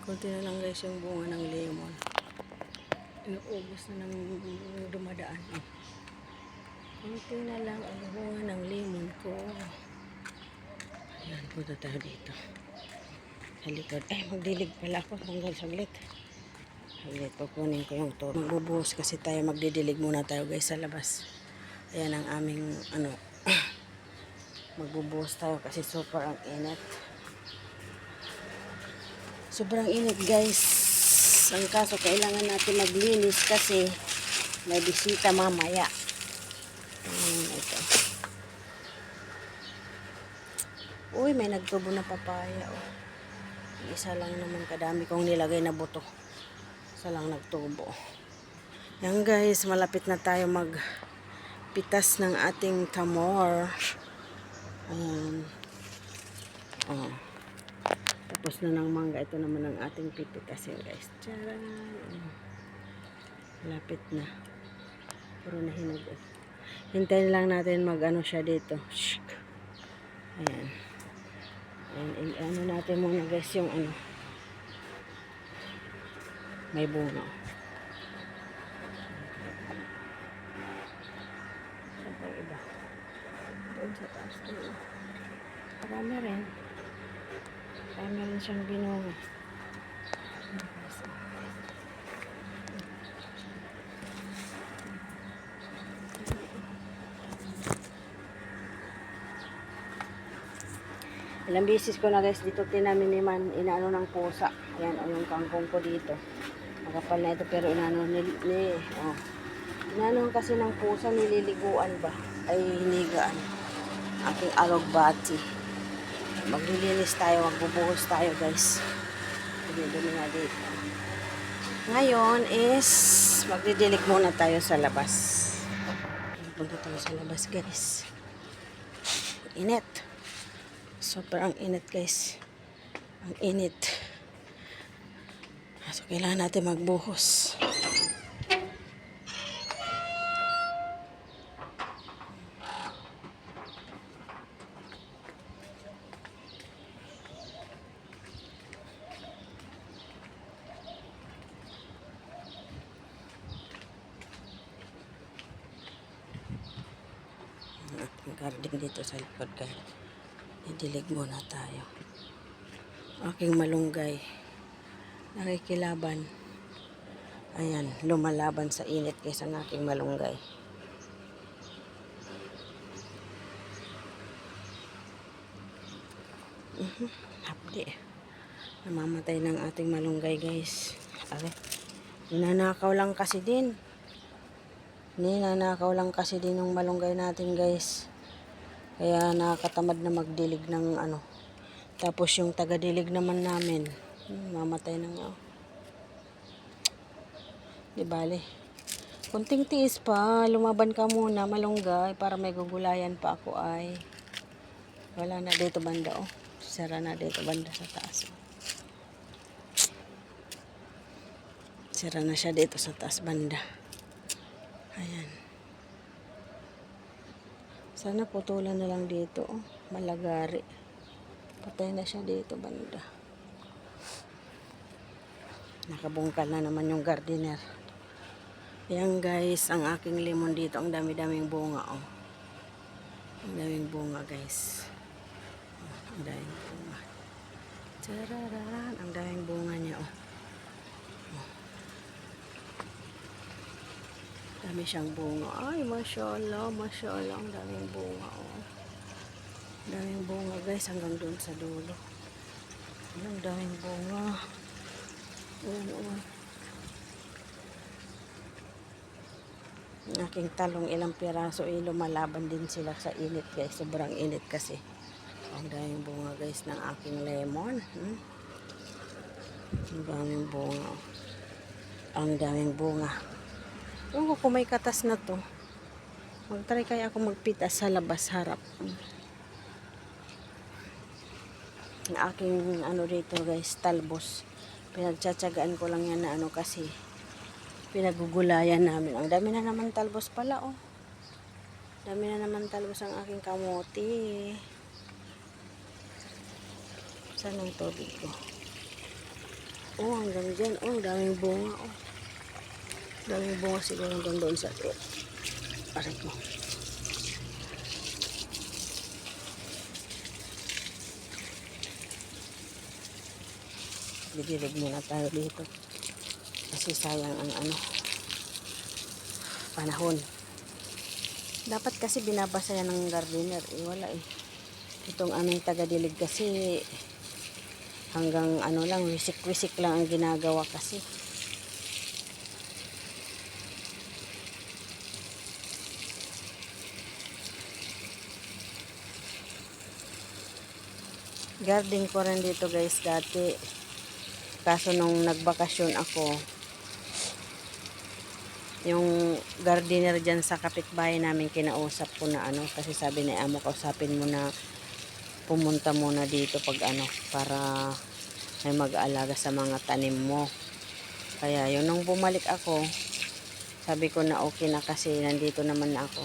Kunti na lang guys yung bunga ng lemon. Inuubos na ng dumadaan eh. Kunti na lang ang bunga ng lemon ko. Ayan, punta tayo dito. Sa likod. Ay, magdilig pala ako. Hanggang saglit. Saglit, pupunin ko yung toro. Magbubuhos kasi tayo. Magdidilig muna tayo guys sa labas. Ayan ang aming magbubuhos tayo kasi super ang init. Sobrang init guys. Ang kaso kailangan natin maglinis kasi may bisita mamaya. Ito. Uy, may nagtubo na papaya. Oh. Isa lang naman kadami kong nilagay na buto. Isa lang nagtubo. Yan guys, malapit na tayo magpitas ng ating tamor. Ayan. Oh. Tapos na ng mangga. Ito naman ang ating pipitasin guys. Tcharan! Lapit na. Puro na hinog. Hintayin lang natin mag-ano siya dito. Shhh. Ayan. Ayan. Ano natin muna guys yung ano. May bunga. Saan pa iba? Doon sa taas. Marami rin. Marami rin siyang binunga. Ilang bisis ko na guys dito tinaminiman, inaano ng pusa. Ayan, o yung kangkong ko dito. Makapal na ito pero inaano inaano kasi ng pusa, nililiguan ba? Ay hinigaan. Aking alugbati. Maglilinis tayo, magbubuhos tayo guys. Dumi nga dito. Ngayon is magdidilig muna tayo sa labas. Punta tayo sa labas guys. Init. Super ang init guys. Ang init. So kailangan natin magbuhos. Ang garden dito sa likod guys. Idilig muna tayo. Aking malunggay. Nakikilaban. Ayan, lumalaban sa init kaysa ng aking malunggay. Hapdi. Namamatay ng ating malunggay guys. Okay. Ninanakaw lang kasi din. Ninanakaw lang kasi din yung malunggay natin guys. Kaya nakakatamad na magdilig ng ano. Tapos yung taga-dilig naman namin, mamatay na nga. Di bale. Kunting tiis pa, lumaban ka muna malunggay para may gugulayan pa ako ay. Wala na dito banda oh. Sara na dito banda sa taas. Sara na siya dito sa taas banda. Ayan. Sana putulan na lang dito oh. Malagari. Patay na siya dito banda. Nakabungkal na naman yung gardener. Ayan guys, ang aking lemon dito. Ang dami-daming bunga oh. Ang daming bunga guys. Ang daming bunga. Tararan, ang daming bunga niya oh. Dami siyang bunga. Ay, mashallah, mashallah. Ang daming bunga oh. Daming bunga guys hanggang doon sa dulo. Ang daming bunga. Ayan oh. Ang aking talong ilang piraso lumalaban din sila sa init guys. Sobrang init kasi. Ang daming bunga guys ng aking lemon. Ang daming bunga. Ang daming bunga. Ewan ko kung may katas na to. Mag-try kaya ako magpitas sa labas harap. Ang aking ano dito guys, talbos. Pinagtsatsagaan ko lang yan na ano kasi pinagugulayan namin. Ang dami na naman talbos pala oh. Dami na naman talbos ang aking kamote. Saan ang tubig ko? Oh, hanggang dyan. Oh, daming bunga. Oh, daming bunga siguro hanggang doon sa aray ko. Didilig muna tayo dito. Kasi sayang ang panahon. Dapat kasi binabasa yan ng gardener. Eh, wala eh. Itong aming taga-dilig kasi hanggang lang, wisik-wisik lang ang ginagawa kasi. Garden ko rin dito guys dati. Kaso nung nagbakasyon ako, yung gardener dyan sa kapitbahay namin kinausap ko na kasi sabi ni amo, kausapin mo na pumunta muna dito pag para may mag-aalaga sa mga tanim mo. Kaya yun, nung bumalik ako, sabi ko na okay na kasi nandito naman na ako.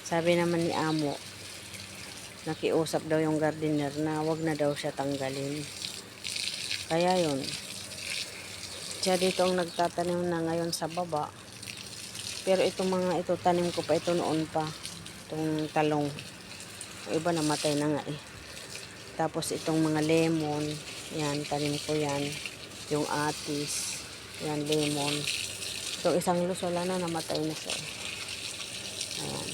Sabi naman ni amo, nakiusap daw yung gardener na wag na daw siya tanggalin. Kaya yun, siya dito ang nagtatanim na ngayon sa baba. Pero itong mga ito, tanim ko pa ito noon pa. Itong talong. Yung iba namatay na nga eh. Tapos itong mga lemon, yan, tanim ko yan. Yung atis, yan, lemon. Itong isang luso na namatay na siya. Ayan.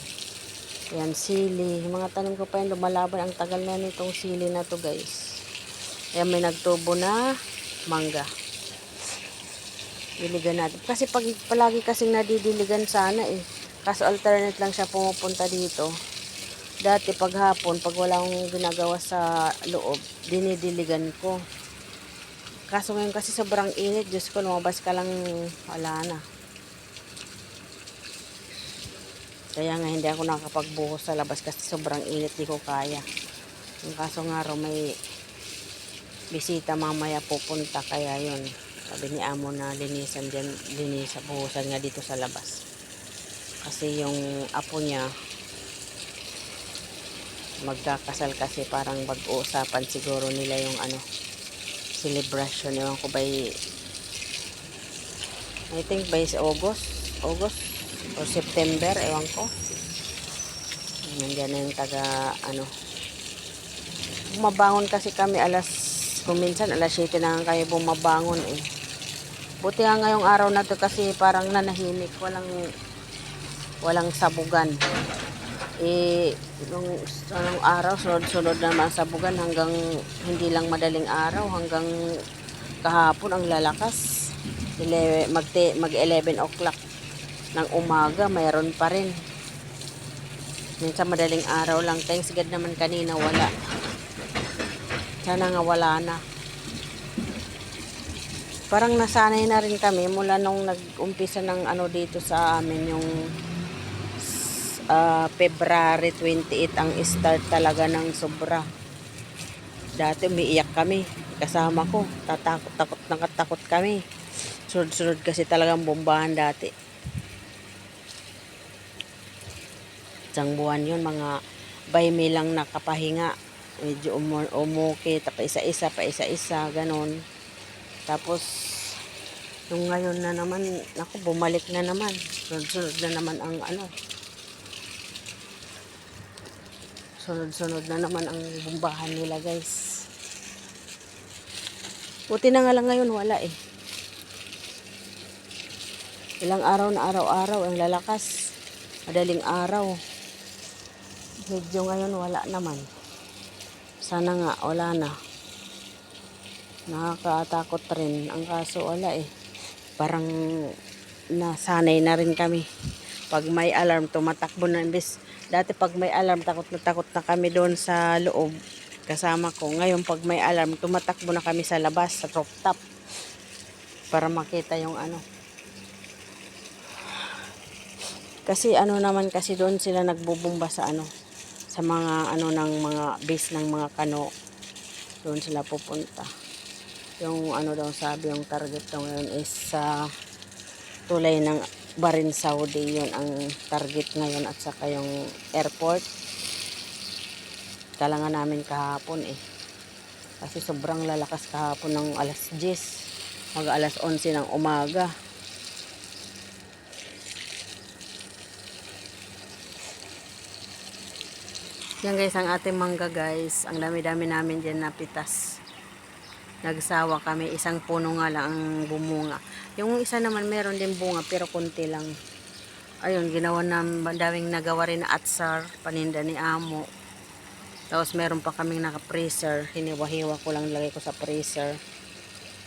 Yan, sili. Yung mga tanim ko pa yan, lumalaban. Ang tagal na nitong sili na to guys. Ayan, may nagtubo na mangga. Diligan natin. Kasi palagi kasing nadidiligan sana eh. Kaso alternate lang siya pumupunta dito. Dati pag hapon, pag wala akong ginagawa sa loob, dinidiligan ko. Kaso ngayon kasi sobrang init. Diyos ko, lumabas ka lang, wala na. Kaya nga hindi ako nakakapagbuhos sa labas kasi sobrang init, di ko kaya. Yung kaso nga raw may bisita mamaya pupunta, kaya yun. Sabi ni amo na linisan dyan, buhusan nga dito sa labas. Kasi yung apo niya, magkakasal kasi parang mag-uusapan siguro nila yung celebration. Ewan ko by, I think by August or September, ewan ko. Nandiyan na yung bumabangon kasi kami kuminsan alas 7 na kami bumabangon eh. Buti nga ngayong araw na to kasi parang nanahimik, walang sabugan. Nung araw, sunod-sunod naman sabugan hanggang hindi lang madaling araw, hanggang kahapon ang lalakas. Mag 11 o'clock ng umaga, mayroon pa rin. Minsan madaling araw lang. Thanks God naman kanina wala. Sana nga wala na. Parang nasanay na rin kami mula nung nag-umpisa ng dito sa amin yung February 28 ang start talaga ng sobra. Dati umiiyak kami, kasama ko, nakatakot kami. Sunod-sunod kasi talagang bombahan dati. Isang buwan yun, mga by May lang nakapahinga. Medyo umuki, pa isa-isa, ganon. Tapos, nung ngayon na naman, bumalik na naman. Sunod-sunod na naman ang sunod-sunod na naman ang bombahan nila guys. Buti na nga lang ngayon wala eh. Ilang araw na araw-araw ang lalakas. Madaling araw. Medyo ngayon wala naman. Sana nga wala na. Nakakatakot rin. Ang kaso wala eh. Parang nasanay na rin kami. Pag may alarm, tumatakbo na. Dati pag may alarm, takot na kami doon sa loob. Kasama ko. Ngayon pag may alarm, tumatakbo na kami sa labas, sa rooftop. Para makita yung Kasi naman kasi doon sila nagbubumba sa sa mga ng mga base ng mga kano. Doon sila pupunta. Yung daw sabi, yung target daw ngayon is sa tulay ng Barin Saudi, yun ang target ngayon, at saka yung airport. Kailangan namin kahapon eh. Kasi sobrang lalakas kahapon ng alas 10. Mag alas 11 ng umaga. Yan guys, ang ating mangga guys. Ang dami-dami namin dyan na pitas. Nagsawa kami. Isang puno nga lang ang bumunga. Yung isa naman meron din bunga pero konti lang. Ayun, ginawa namin. Daming nagawa rin na atsar. Paninda ni amo. Tapos meron pa kaming naka-freezer. Hiniwa-hiwa ko lang, lagay ko sa freezer.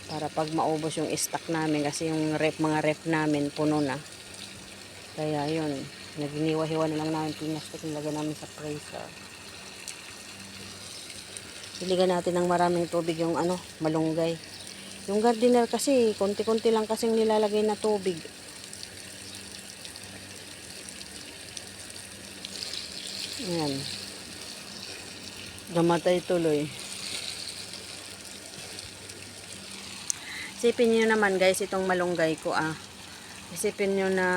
Para pag maubos yung stock namin. Kasi yung mga ref namin puno na. Kaya yun. Naginiwa-hiwa na lang namin pinastik. Nilagay namin sa freezer. Diligan natin ng maraming tubig yung malunggay. Yung gardener kasi, konti-konti lang kasing nilalagay na tubig. Ayan. Namatay tuloy. Isipin nyo naman guys, itong malunggay ko Isipin nyo na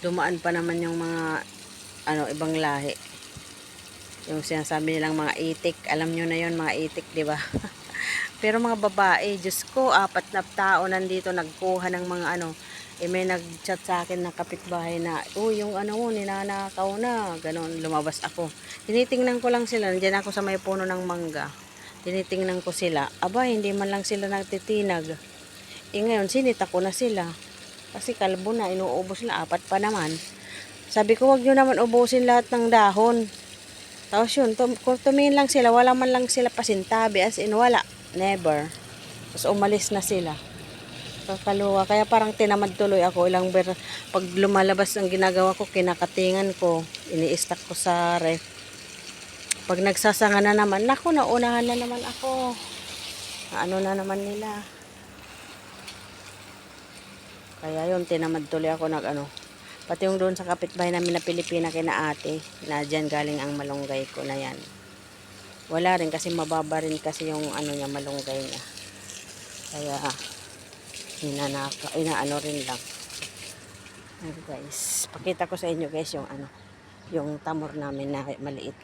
dumaan pa naman yung mga ibang lahi. Yung sinasabi nilang mga itik, alam nyo na yon mga itik, di ba? Pero mga babae, Diyos ko, 4 na tao nandito nagkuha ng mga may nag-chat sa akin na kapitbahay na, yung mo, ninanakaw na, ganon, lumabas ako. Tinitingnan ko lang sila, nandiyan ako sa may puno ng mangga. Tinitingnan ko sila, aba, hindi man lang sila nagtitinag. Ngayon, sinita ko na sila. Kasi kalbo na, inuubos na, 4 pa naman. Sabi ko, wag nyo naman ubusin lahat ng dahon. Tapos yun, kung tumingin lang sila, wala man lang sila pasintabi. As in, wala. Never. Tapos umalis na sila. Kakaluwa. Kaya parang tinamad tuloy ako. Pag lumalabas ang ginagawa ko, kinakatingan ko. Ini-stack ko sa ref. Pag nagsasanga na naman, naku, naunahan na naman ako. Na naman nila. Kaya yun, tinamad tuloy ako Pati yung doon sa kapitbahay namin na Pilipina kina ate, na dyan galing ang malunggay ko na yan. Wala rin kasi mababa rin kasi yung niya, malunggay niya. Kaya inaano rin lang. Ayan guys, pakita ko sa inyo guys yung tamor namin na maliit.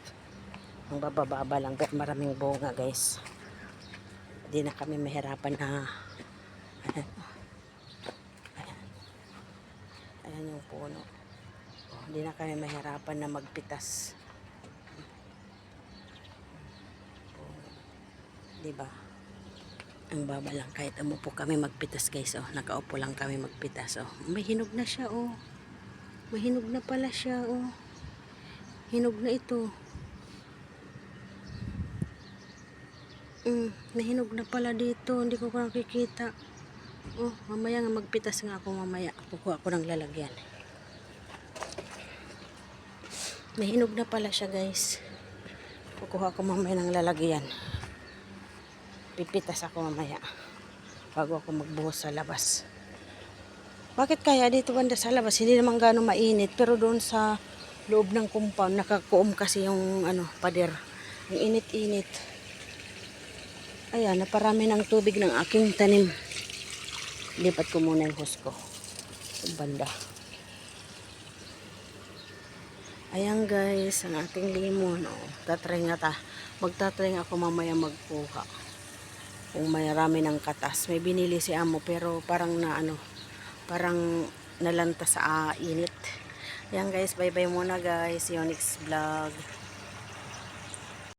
Ang bababa lang pero maraming bunga guys. Hindi na kami mahirapan na ayan yung puno. Hindi na kami mahirapan na magpitas. Diba? Ang baba lang kahit umupo kami magpitas guys. Nakaupo lang kami magpitas. May hinog na siya. May hinog na pala siya. Hinog na ito. Nahinog na pala dito. Hindi ko nakikita. Mamaya nga magpitas nga ako mamaya. Kukuha ako ng lalagyan. Nahinog na pala siya guys. Kukuha ako mamaya ng lalagyan. Pipitas ako mamaya. Bago ako magbuhos sa labas. Bakit kaya dito banda sa labas? Hindi naman gano'ng mainit. Pero doon sa loob ng compound, nakakuom kasi yung pader. Ang init-init. Ayan, naparami ng tubig ng aking tanim. Lipat ko muna yung hose ko. Sa banda. Ayan guys, ang ating limon. Magtatry ako mamaya magkuha. Kung marami ng katas. May binili si amo pero parang parang nalanta sa init. Ayan guys, bye bye muna guys. See you next vlog.